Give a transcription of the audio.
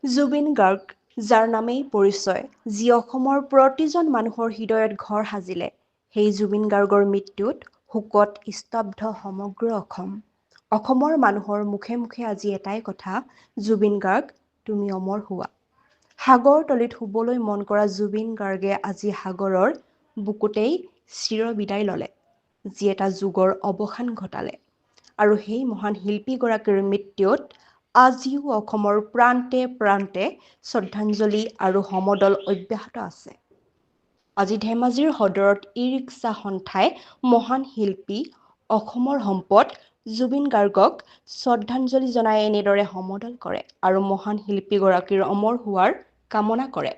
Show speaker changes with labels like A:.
A: জুবিন গাৰ্গ, যাৰ নামেই পৰিচয়, যি অসমৰ প্ৰতিজন মানুহৰ হৃদয়ত ঘৰ সাজিলে, সেই জুবিন গাৰ্গৰ মৃত্যুত শোকত স্তব্ধ সমগ্ৰ অসম। অসমৰ মানুহৰ মুখে মুখে আজি এটাই কথা, জুবিন গাৰ্গ, তুমি অমৰ হোৱা। সাগৰ তলিত শুবলৈ মন কৰা জুবিন গাৰ্গে আজি সাগৰৰ বুকুতেই চিৰ বিদায় ল'লে, যি এটা যুগৰ অৱসান ঘটালে। আৰু সেই মহান শিল্পীগৰাকীৰ মৃত্যুত আজিও অসমৰ প্ৰান্তে প্ৰান্তে শ্ৰদ্ধাঞ্জলি আৰু সমদল অব্যাহত আছে। আজি ধেমাজিৰ সদৰত ই-ৰিক্সা সন্থাই মহান শিল্পী, অসমৰ সম্পদ জুবিন গাৰ্গক শ্ৰদ্ধাঞ্জলি জনাই এনেদৰে সমদল কৰে আৰু মহান শিল্পীগৰাকীৰ অমৰ হোৱাৰ কামনা কৰে।